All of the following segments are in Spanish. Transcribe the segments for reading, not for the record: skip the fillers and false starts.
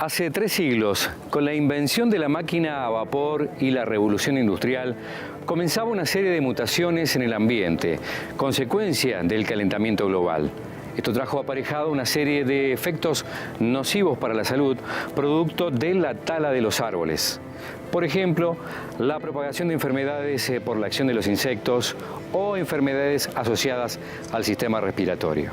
Hace 3 siglos, con la invención de la máquina a vapor y la revolución industrial, comenzaba una serie de mutaciones en el ambiente, consecuencia del calentamiento global. Esto trajo aparejado una serie de efectos nocivos para la salud, producto de la tala de los árboles. Por ejemplo, la propagación de enfermedades por la acción de los insectos o enfermedades asociadas al sistema respiratorio.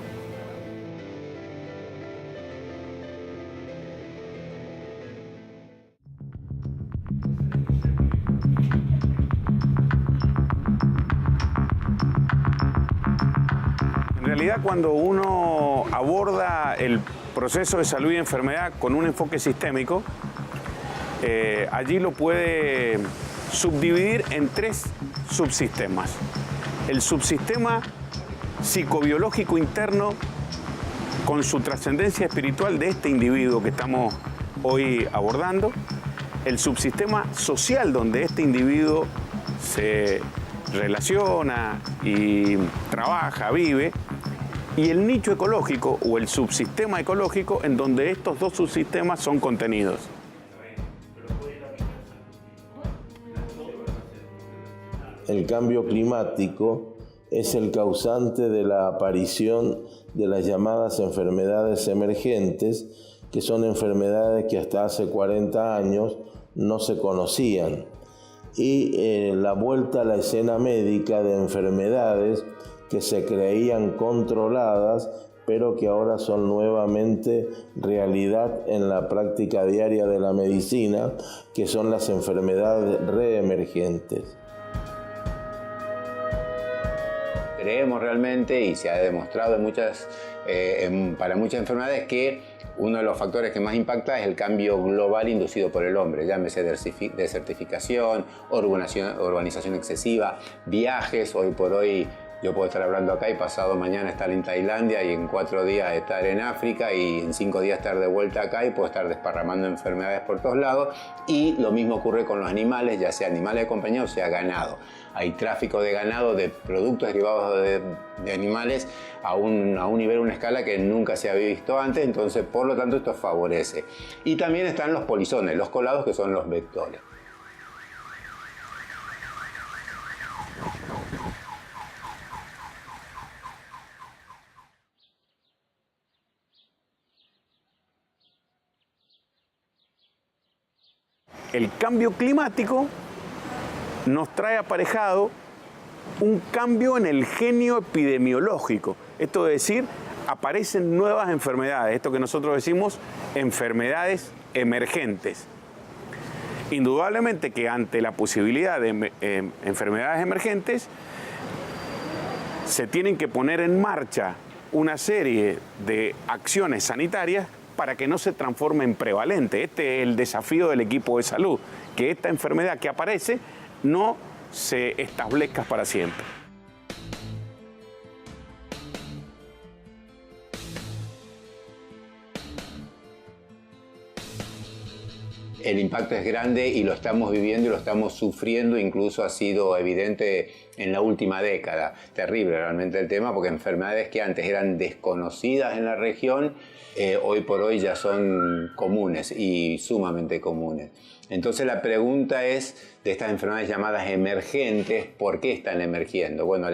En realidad, cuando uno aborda el proceso de salud y enfermedad con un enfoque sistémico, allí lo puede subdividir en 3 subsistemas. El subsistema psicobiológico interno, con su trascendencia espiritual de este individuo que estamos hoy abordando. El subsistema social, donde este individuo se relaciona y trabaja, vive. Y el nicho ecológico o el subsistema ecológico, en donde estos 2 subsistemas son contenidos. El cambio climático es el causante de la aparición de las llamadas enfermedades emergentes, que son enfermedades que hasta hace 40 años no se conocían. Y la vuelta a la escena médica de enfermedades que se creían controladas, pero que ahora son nuevamente realidad en la práctica diaria de la medicina, que son las enfermedades reemergentes. Creemos realmente, y se ha demostrado para muchas enfermedades, que uno de los factores que más impacta es el cambio global inducido por el hombre, llámese desertificación, urbanización excesiva, viajes. Hoy por hoy yo puedo estar hablando acá y pasado mañana estar en Tailandia, y en 4 días estar en África, y en 5 días estar de vuelta acá, y puedo estar desparramando enfermedades por todos lados. Y lo mismo ocurre con los animales, ya sea animales de compañía o sea ganado. Hay tráfico de ganado, de productos derivados de animales a un nivel, una escala que nunca se había visto antes. Entonces, por lo tanto, esto favorece. Y también están los polizones, los colados, que son los vectores. El cambio climático nos trae aparejado un cambio en el genio epidemiológico. Esto es decir, aparecen nuevas enfermedades, esto que nosotros decimos enfermedades emergentes. Indudablemente que ante la posibilidad de enfermedades emergentes, se tienen que poner en marcha una serie de acciones sanitarias para que no se transforme en prevalente. Este es el desafío del equipo de salud, que esta enfermedad que aparece no se establezca para siempre. El impacto es grande y lo estamos viviendo y lo estamos sufriendo, incluso ha sido evidente en la última década. Terrible realmente el tema, porque enfermedades que antes eran desconocidas en la región, hoy por hoy ya son comunes y sumamente comunes. Entonces la pregunta es, de estas enfermedades llamadas emergentes, ¿por qué están emergiendo? Bueno,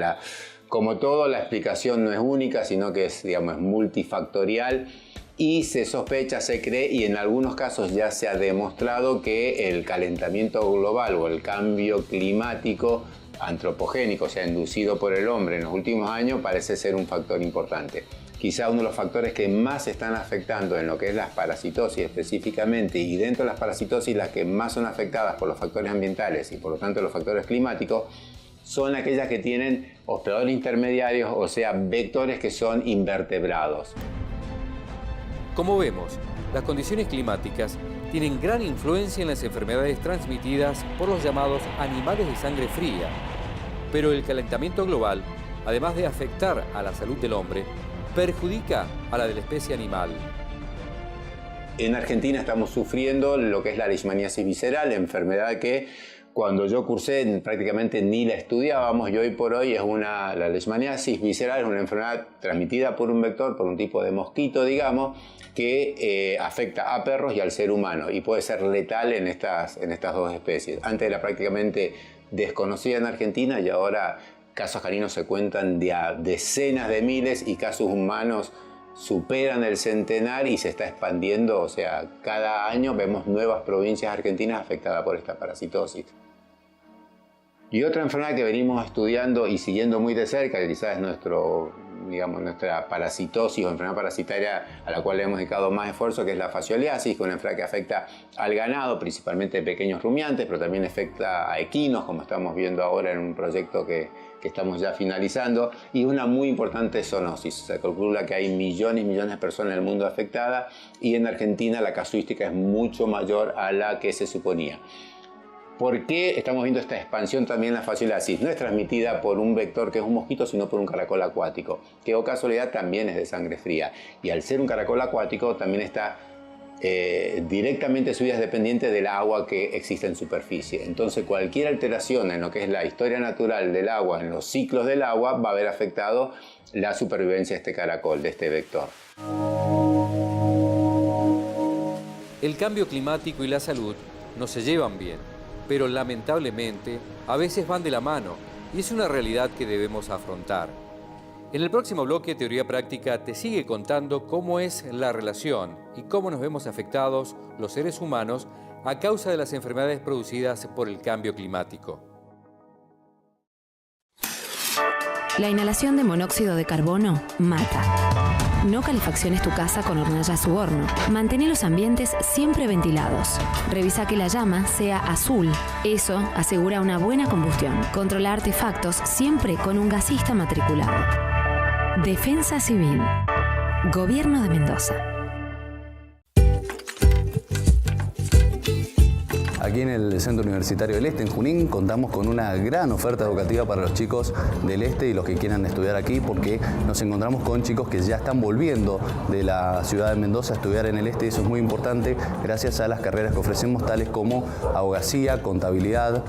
como todo, la explicación no es única, sino que es multifactorial. Y se sospecha, se cree, y en algunos casos ya se ha demostrado que el calentamiento global o el cambio climático antropogénico, o sea, inducido por el hombre en los últimos años, parece ser un factor importante. Quizá uno de los factores que más están afectando en lo que es las parasitosis específicamente, y dentro de las parasitosis las que más son afectadas por los factores ambientales y por lo tanto los factores climáticos, son aquellas que tienen hospedadores intermediarios, o sea, vectores que son invertebrados. Como vemos, las condiciones climáticas tienen gran influencia en las enfermedades transmitidas por los llamados animales de sangre fría. Pero el calentamiento global, además de afectar a la salud del hombre, perjudica a la de la especie animal. En Argentina estamos sufriendo lo que es la leishmaniasis visceral, enfermedad que Cuando yo cursé prácticamente ni la estudiábamos y hoy por hoy la leishmaniasis visceral es una enfermedad transmitida por un vector, por un tipo de mosquito, digamos, que afecta a perros y al ser humano y puede ser letal en estas dos especies. Antes era prácticamente desconocida en Argentina y ahora casos caninos se cuentan de a decenas de miles y casos humanos superan el centenar y se está expandiendo, o sea, cada año vemos nuevas provincias argentinas afectadas por esta parasitosis. Y otra enfermedad que venimos estudiando y siguiendo muy de cerca, que quizás es nuestra parasitosis o enfermedad parasitaria a la cual le hemos dedicado más esfuerzo, que es la fascioliasis, que es una enfermedad que afecta al ganado, principalmente pequeños rumiantes, pero también afecta a equinos, como estamos viendo ahora en un proyecto que estamos ya finalizando, y una muy importante zoonosis. Se calcula que hay millones y millones de personas en el mundo afectadas y en Argentina la casuística es mucho mayor a la que se suponía. ¿Por qué estamos viendo esta expansión también en la fascioliasis? No es transmitida por un vector que es un mosquito, sino por un caracol acuático, que o casualidad también es de sangre fría. Y al ser un caracol acuático también está directamente su vida es dependiente del agua que existe en superficie. Entonces cualquier alteración en lo que es la historia natural del agua, en los ciclos del agua, va a haber afectado la supervivencia de este caracol, de este vector. El cambio climático y la salud no se llevan bien, pero lamentablemente a veces van de la mano y es una realidad que debemos afrontar. En el próximo bloque, Teoría Práctica te sigue contando cómo es la relación y cómo nos vemos afectados los seres humanos a causa de las enfermedades producidas por el cambio climático. La inhalación de monóxido de carbono mata. No calefacciones tu casa con hornallas u horno. Mantén los ambientes siempre ventilados. Revisa que la llama sea azul. Eso asegura una buena combustión. Controla artefactos siempre con un gasista matriculado. Defensa Civil. Gobierno de Mendoza. Aquí en el Centro Universitario del Este, en Junín, contamos con una gran oferta educativa para los chicos del Este y los que quieran estudiar aquí, porque nos encontramos con chicos que ya están volviendo de la ciudad de Mendoza a estudiar en el Este, y eso es muy importante gracias a las carreras que ofrecemos, tales como abogacía, contabilidad,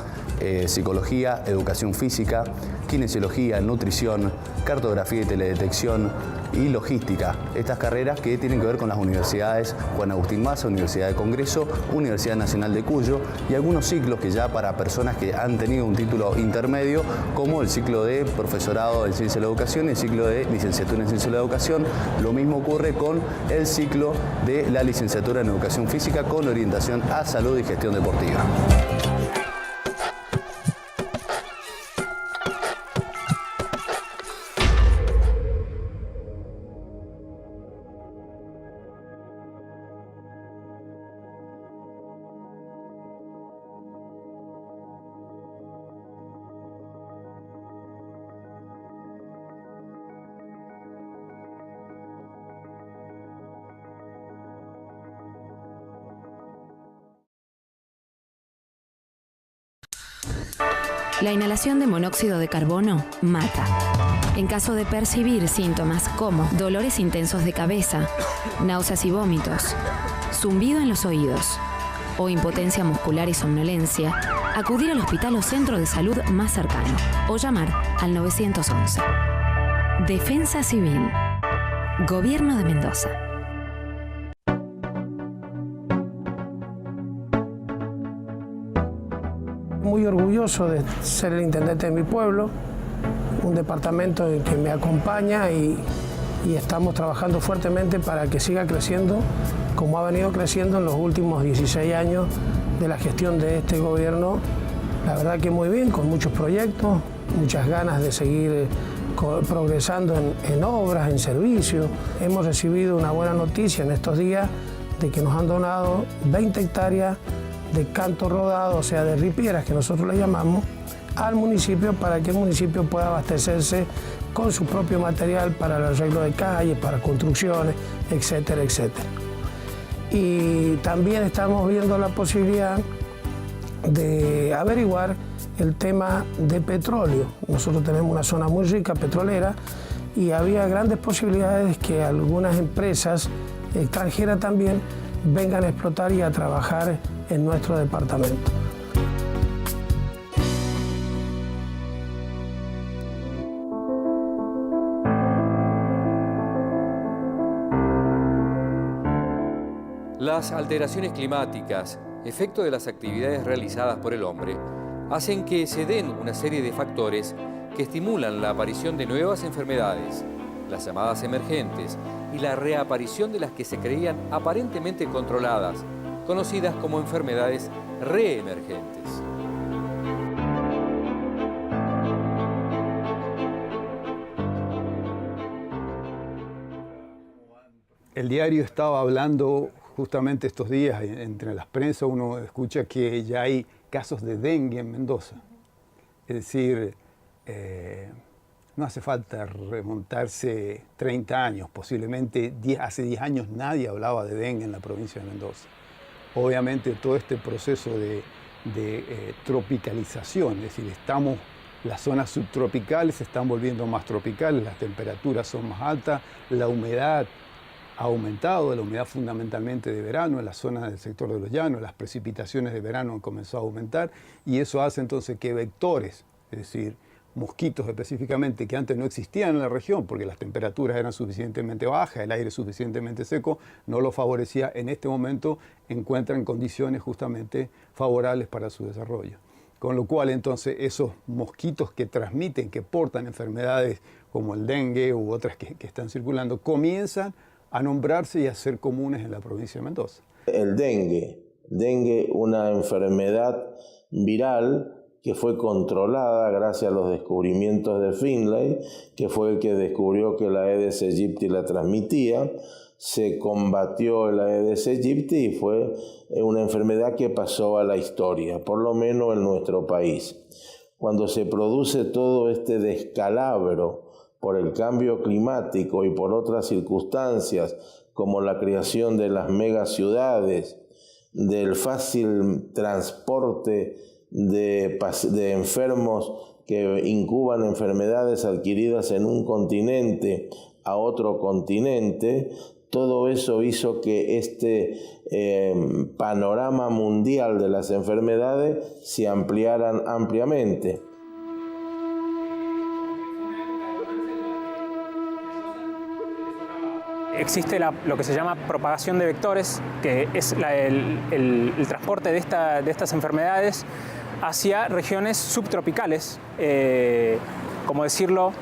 psicología, educación física, kinesiología, nutrición, cartografía y teledetección y logística. Estas carreras que tienen que ver con las universidades Juan Agustín Maza, Universidad de Congreso, Universidad Nacional de Cuyo, y algunos ciclos que ya para personas que han tenido un título intermedio, como el ciclo de profesorado en Ciencia de la Educación y el ciclo de licenciatura en Ciencia de la Educación. Lo mismo ocurre con el ciclo de la licenciatura en Educación Física con orientación a salud y gestión deportiva. La inhalación de monóxido de carbono mata. En caso de percibir síntomas como dolores intensos de cabeza, náuseas y vómitos, zumbido en los oídos o impotencia muscular y somnolencia, acudir al hospital o centro de salud más cercano o llamar al 911. Defensa Civil. Gobierno de Mendoza. Muy orgulloso de ser el intendente de mi pueblo, un departamento en que me acompaña y estamos trabajando fuertemente para que siga creciendo como ha venido creciendo en los últimos 16 años de la gestión de este gobierno. La verdad que muy bien, con muchos proyectos, muchas ganas de seguir progresando en obras, en servicios. Hemos recibido una buena noticia en estos días de que nos han donado 20 hectáreas de canto rodado, o sea, de ripieras, que nosotros le llamamos, al municipio para que el municipio pueda abastecerse con su propio material para el arreglo de calles, para construcciones, etcétera, etcétera. Y también estamos viendo la posibilidad de averiguar el tema de petróleo. Nosotros tenemos una zona muy rica petrolera y había grandes posibilidades que algunas empresas extranjeras también vengan a explotar y a trabajar en nuestro departamento. Las alteraciones climáticas, efecto de las actividades realizadas por el hombre, hacen que se den una serie de factores que estimulan la aparición de nuevas enfermedades, las llamadas emergentes, y la reaparición de las que se creían aparentemente controladas, conocidas como enfermedades reemergentes. El diario estaba hablando justamente estos días, entre las prensas uno escucha que ya hay casos de dengue en Mendoza. Es decir, no hace falta remontarse 30 años, posiblemente hace 10 años nadie hablaba de dengue en la provincia de Mendoza. Obviamente todo este proceso de tropicalización, es decir, las zonas subtropicales se están volviendo más tropicales, las temperaturas son más altas, la humedad ha aumentado, la humedad fundamentalmente de verano en las zonas del sector de los llanos, las precipitaciones de verano han comenzado a aumentar y eso hace entonces que vectores, es decir, mosquitos específicamente que antes no existían en la región porque las temperaturas eran suficientemente bajas, el aire suficientemente seco, no lo favorecía, en este momento encuentran condiciones justamente favorables para su desarrollo. Con lo cual entonces esos mosquitos que transmiten, que portan enfermedades como el dengue u otras que están circulando, comienzan a nombrarse y a ser comunes en la provincia de Mendoza. El dengue, una enfermedad viral que fue controlada gracias a los descubrimientos de Finlay, que fue el que descubrió que la Aedes aegypti la transmitía. Se combatió la Aedes aegypti y fue una enfermedad que pasó a la historia, por lo menos en nuestro país. Cuando se produce todo este descalabro por el cambio climático y por otras circunstancias, como la creación de las megaciudades, del fácil transporte de enfermos que incuban enfermedades adquiridas en un continente a otro continente, todo eso hizo que este panorama mundial de las enfermedades se ampliaran ampliamente. Existe lo que se llama propagación de vectores, que es el transporte de estas enfermedades hacia regiones subtropicales. Como decirlo,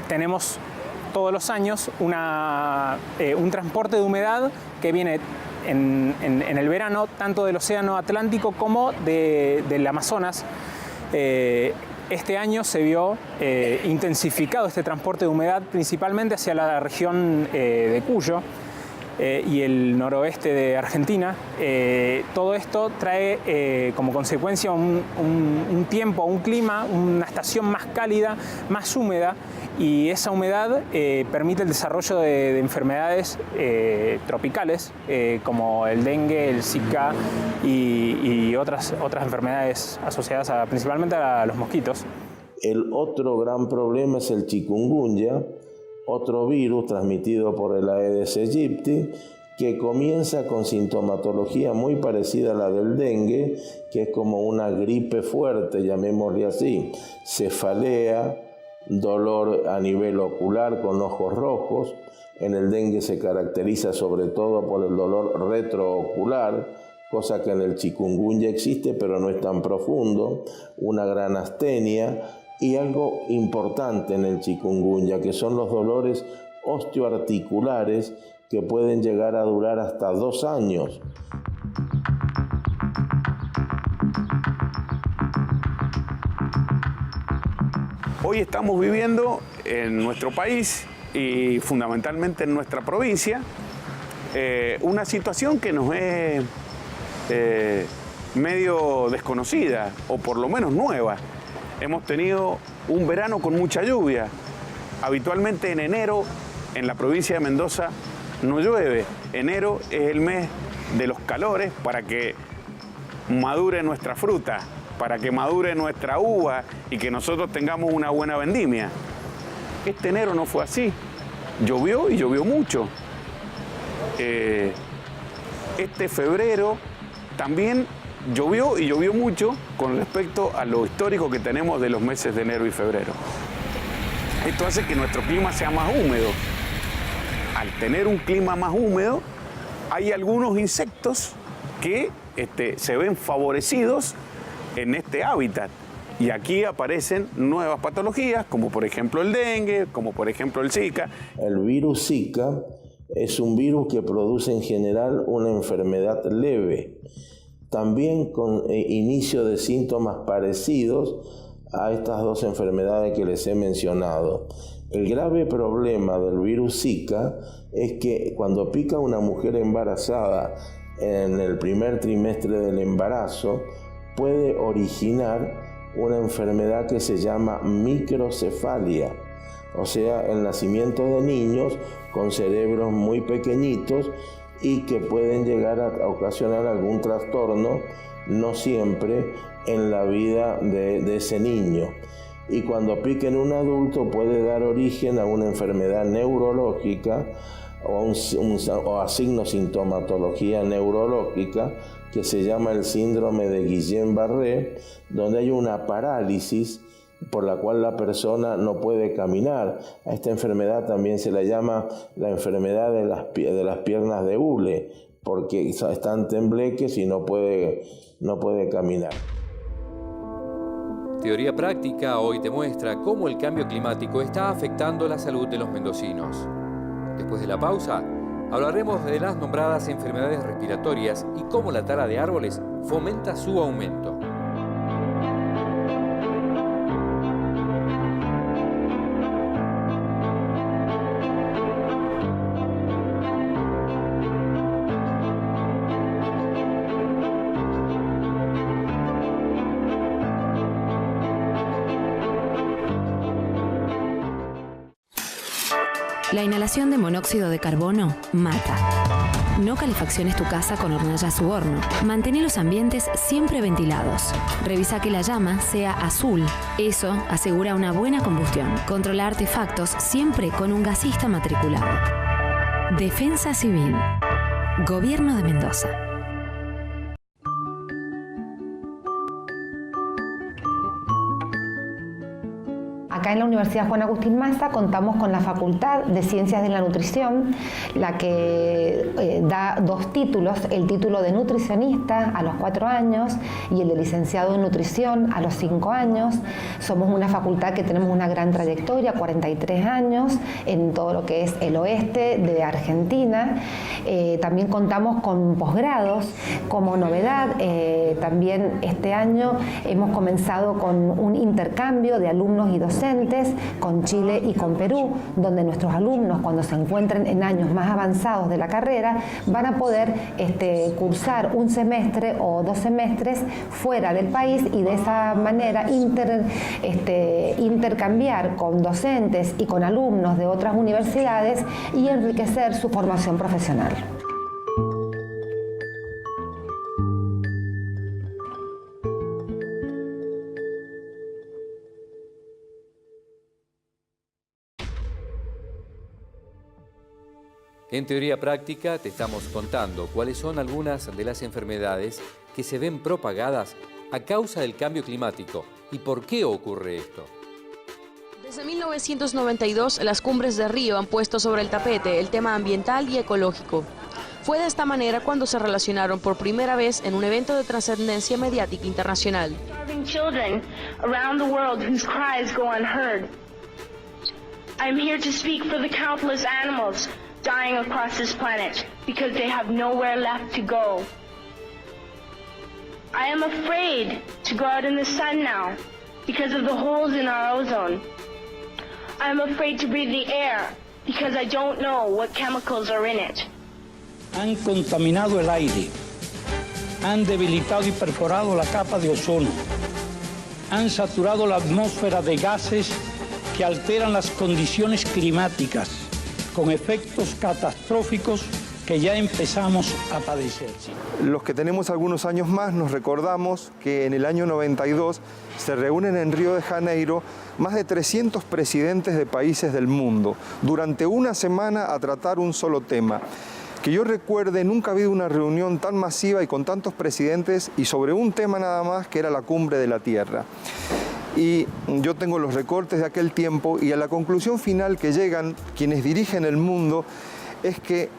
tenemos todos los años un transporte de humedad que viene en el verano tanto del Océano Atlántico como del Amazonas. Este año se vio intensificado este transporte de humedad principalmente hacia la región de Cuyo y el noroeste de Argentina. Todo esto trae como consecuencia un tiempo, un clima, una estación más cálida, más húmeda, y esa humedad permite el desarrollo de enfermedades tropicales como el dengue, el Zika y otras enfermedades asociadas principalmente a los mosquitos. El otro gran problema es el chikungunya, otro virus transmitido por el Aedes aegypti, que comienza con sintomatología muy parecida a la del dengue, que es como una gripe fuerte, llamémosle así, cefalea, dolor a nivel ocular con ojos rojos. En el dengue se caracteriza sobre todo por el dolor retroocular, cosa que en el chikungunya existe pero no es tan profundo, una gran astenia y algo importante en el chikungunya, que son los dolores osteoarticulares que pueden llegar a durar hasta 2 años. Hoy estamos viviendo en nuestro país y fundamentalmente en nuestra provincia una situación que nos es medio desconocida o por lo menos nueva. Hemos tenido un verano con mucha lluvia. Habitualmente en enero en la provincia de Mendoza no llueve. Enero es el mes de los calores para que madure nuestra fruta, para que madure nuestra uva y que nosotros tengamos una buena vendimia. Este enero no fue así. Llovió y llovió mucho. Este febrero también llovió y llovió mucho con respecto a lo histórico que tenemos de los meses de enero y febrero. Esto hace que nuestro clima sea más húmedo. Al tener un clima más húmedo, hay algunos insectos que se ven favorecidos en este hábitat. Y aquí aparecen nuevas patologías, como por ejemplo el dengue, como por ejemplo el Zika. El virus Zika es un virus que produce en general una enfermedad leve, también con inicio de síntomas parecidos a estas dos enfermedades que les he mencionado. El grave problema del virus Zika es que cuando pica a una mujer embarazada en el primer trimestre del embarazo, puede originar una enfermedad que se llama microcefalia, o sea, el nacimiento de niños con cerebros muy pequeñitos y que pueden llegar a ocasionar algún trastorno, no siempre, en la vida de ese niño. Y cuando pique en un adulto puede dar origen a una enfermedad neurológica o a signo-sintomatología neurológica que se llama el síndrome de Guillain-Barré, donde hay una parálisis por la cual la persona no puede caminar. A esta enfermedad también se la llama la enfermedad de las piernas de hule, porque están tembleques y no puede caminar. Teoría Práctica hoy te muestra cómo el cambio climático está afectando la salud de los mendocinos. Después de la pausa, hablaremos de las nombradas enfermedades respiratorias y cómo la tala de árboles fomenta su aumento. La inhalación de monóxido de carbono mata. No calefacciones tu casa con hornallas u horno. Mantén los ambientes siempre ventilados. Revisa que la llama sea azul. Eso asegura una buena combustión. Controla artefactos siempre con un gasista matriculado. Defensa Civil. Gobierno de Mendoza. Acá en la Universidad Juan Agustín Maza contamos con la Facultad de Ciencias de la Nutrición, la que da dos títulos, el título de nutricionista a los 4 años y el de licenciado en nutrición a los 5 años. Somos una facultad que tenemos una gran trayectoria, 43 años, en todo lo que es el oeste de Argentina. También contamos con posgrados como novedad. También este año hemos comenzado con un intercambio de alumnos y docentes con Chile y con Perú, donde nuestros alumnos, cuando se encuentren en años más avanzados de la carrera, van a poder cursar un semestre o 2 semestres fuera del país y de esa manera intercambiar con docentes y con alumnos de otras universidades y enriquecer su formación profesional. En Teoría Práctica te estamos contando cuáles son algunas de las enfermedades que se ven propagadas a causa del cambio climático y por qué ocurre esto. Desde 1992, las cumbres de Río han puesto sobre el tapete el tema ambiental y ecológico. Fue de esta manera cuando se relacionaron por primera vez en un evento de trascendencia mediática internacional. I'm here to speak for the countless animals dying across this planet because they have nowhere left to go. I am afraid to go out in the sun now because of the holes in our ozone. I am afraid to breathe the air because I don't know what chemicals are in it. Han contaminado el aire, han debilitado y perforado la capa de ozono, han saturado la atmósfera de gases que alteran las condiciones climáticas, con efectos catastróficos que ya empezamos a padecer. Los que tenemos algunos años más nos recordamos que en el año 92 se reúnen en Río de Janeiro más de 300 presidentes de países del mundo durante una semana a tratar un solo tema. Que yo recuerde, nunca ha habido una reunión tan masiva y con tantos presidentes y sobre un tema nada más, que era la Cumbre de la Tierra. Y yo tengo los recortes de aquel tiempo y a la conclusión final que llegan quienes dirigen el mundo es que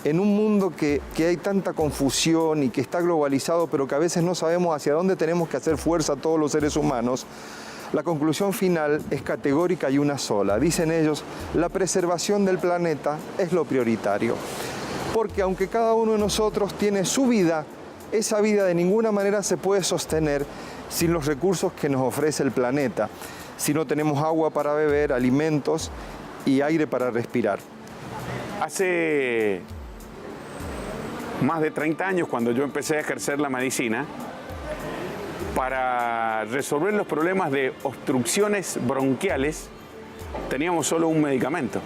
en un mundo que hay tanta confusión y que está globalizado, pero que a veces no sabemos hacia dónde tenemos que hacer fuerza todos los seres humanos, la conclusión final es categórica y una sola. Dicen ellos, la preservación del planeta es lo prioritario. Porque aunque cada uno de nosotros tiene su vida, esa vida de ninguna manera se puede sostener sin los recursos que nos ofrece el planeta, si no tenemos agua para beber, alimentos y aire para respirar. Hace más de 30 años, cuando yo empecé a ejercer la medicina, para resolver los problemas de obstrucciones bronquiales, teníamos solo un medicamento.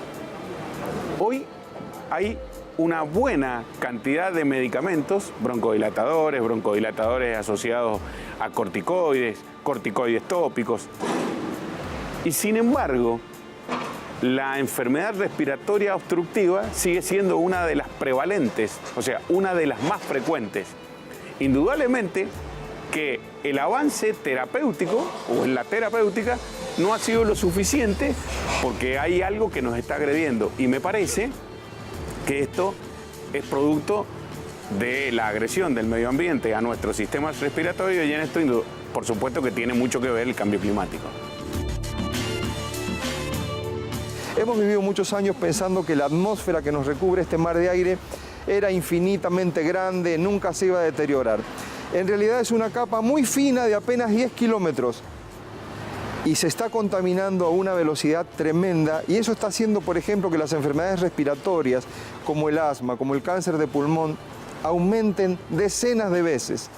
Hoy hay una buena cantidad de medicamentos, broncodilatadores asociados a corticoides, corticoides tópicos. Y sin embargo, la enfermedad respiratoria obstructiva sigue siendo una de las prevalentes, o sea, una de las más frecuentes. Indudablemente que el avance terapéutico o en la terapéutica no ha sido lo suficiente porque hay algo que nos está agrediendo. Y me parece que esto es producto de la agresión del medio ambiente a nuestro sistema respiratorio y en esto, por supuesto, que tiene mucho que ver el cambio climático. Hemos vivido muchos años pensando que la atmósfera que nos recubre este mar de aire era infinitamente grande, nunca se iba a deteriorar. En realidad es una capa muy fina de apenas 10 kilómetros y se está contaminando a una velocidad tremenda y eso está haciendo, por ejemplo, que las enfermedades respiratorias, como el asma, como el cáncer de pulmón, aumenten decenas de veces.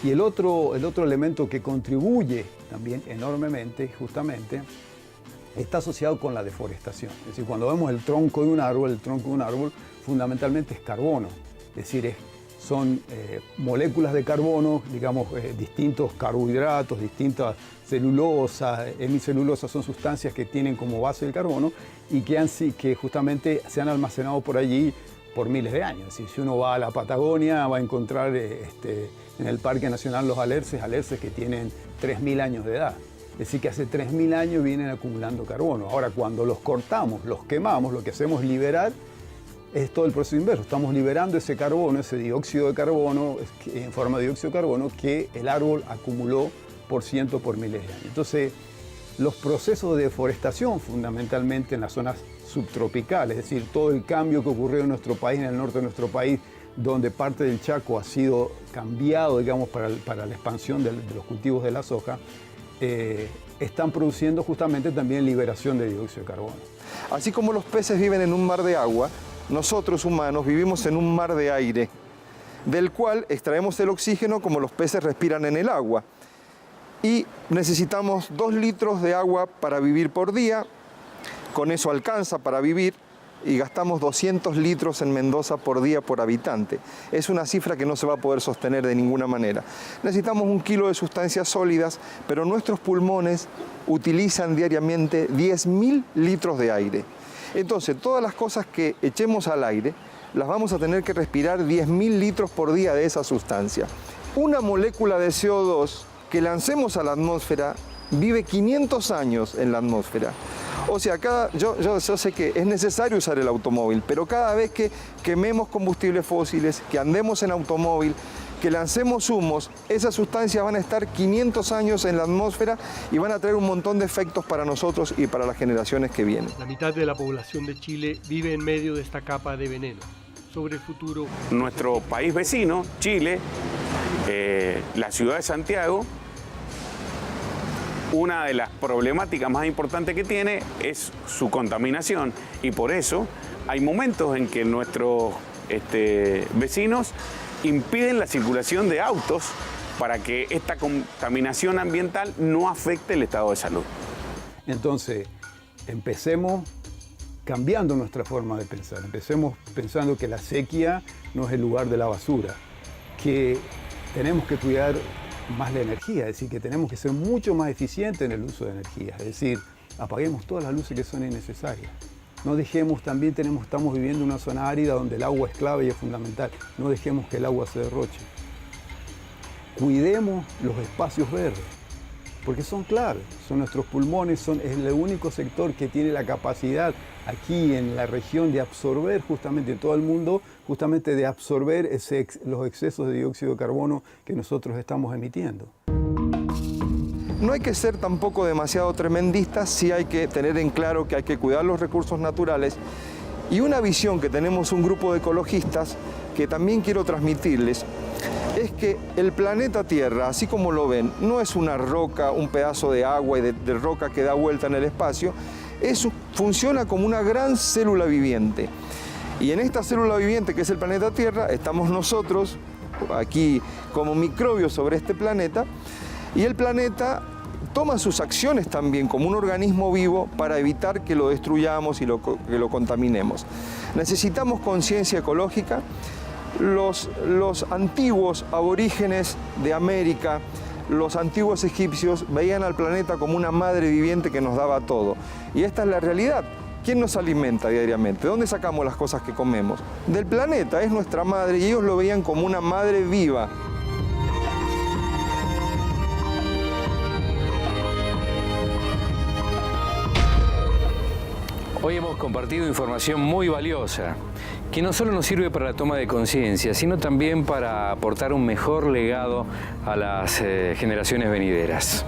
Y el otro elemento que contribuye también enormemente, justamente, está asociado con la deforestación. Es decir, cuando vemos el tronco de un árbol fundamentalmente es carbono. Es decir, son moléculas de carbono, digamos, distintos carbohidratos, distintas celulosas, hemicelulosas, son sustancias que tienen como base el carbono y que justamente se han almacenado por allí por miles de años. Es decir, si uno va a la Patagonia va a encontrar en el Parque Nacional los alerces que tienen 3.000 años de edad. Es decir, que hace 3.000 años vienen acumulando carbono. Ahora, cuando los cortamos, los quemamos, lo que hacemos es liberar, es todo el proceso inverso. Estamos liberando ese carbono, ese dióxido de carbono, en forma de dióxido de carbono, que el árbol acumuló por miles de años. Entonces, los procesos de deforestación, fundamentalmente en las zonas subtropicales, es decir, todo el cambio que ocurrió en nuestro país, en el norte de nuestro país, donde parte del Chaco ha sido cambiado, digamos, para la expansión de los cultivos de la soja, están produciendo justamente también liberación de dióxido de carbono. Así como los peces viven en un mar de agua, nosotros humanos vivimos en un mar de aire, del cual extraemos el oxígeno como los peces respiran en el agua. Y necesitamos 2 litros de agua para vivir por día, con eso alcanza para vivir, y gastamos 200 litros en Mendoza por día por habitante. Es una cifra que no se va a poder sostener de ninguna manera. Necesitamos 1 kilo de sustancias sólidas, pero nuestros pulmones utilizan diariamente 10.000 litros de aire. Entonces, todas las cosas que echemos al aire, las vamos a tener que respirar 10.000 litros por día de esa sustancia. Una molécula de CO2 que lancemos a la atmósfera vive 500 años en la atmósfera. O sea, yo sé que es necesario usar el automóvil, pero cada vez que quememos combustibles fósiles, que andemos en automóvil, que lancemos humos, esas sustancias van a estar 500 años en la atmósfera y van a traer un montón de efectos para nosotros y para las generaciones que vienen. La mitad de la población de Chile vive en medio de esta capa de veneno. Sobre el futuro... Nuestro país vecino, Chile, la ciudad de Santiago, una de las problemáticas más importantes que tiene es su contaminación y por eso hay momentos en que nuestros vecinos impiden la circulación de autos para que esta contaminación ambiental no afecte el estado de salud. Entonces, empecemos cambiando nuestra forma de pensar. Empecemos pensando que la sequía no es el lugar de la basura, que tenemos que cuidar más la energía, es decir, que tenemos que ser mucho más eficientes en el uso de energía, es decir, apaguemos todas las luces que son innecesarias. No dejemos, también estamos viviendo en una zona árida donde el agua es clave y es fundamental, no dejemos que el agua se derroche. cuidemos los espacios verdes, porque son claves, son nuestros pulmones, es el único sector que tiene la capacidad aquí en la región de absorber justamente en todo el mundo, justamente de absorber los excesos de dióxido de carbono que nosotros estamos emitiendo. No hay que ser tampoco demasiado tremendistas, sí hay que tener en claro que hay que cuidar los recursos naturales, y una visión que tenemos un grupo de ecologistas que también quiero transmitirles es que el planeta Tierra, así como lo ven, no es una roca, un pedazo de agua y de roca que da vuelta en el espacio, funciona como una gran célula viviente. Y en esta célula viviente que es el planeta Tierra, estamos nosotros aquí como microbios sobre este planeta, y el planeta toma sus acciones también como un organismo vivo para evitar que lo destruyamos y que lo contaminemos. Necesitamos conciencia ecológica. Los antiguos aborígenes de América, los antiguos egipcios veían al planeta como una madre viviente que nos daba todo. Y esta es la realidad. ¿Quién nos alimenta diariamente? ¿De dónde sacamos las cosas que comemos? Del planeta, es nuestra madre, y ellos lo veían como una madre viva. Hoy hemos compartido información muy valiosa, que no solo nos sirve para la toma de conciencia, sino también para aportar un mejor legado a las generaciones venideras.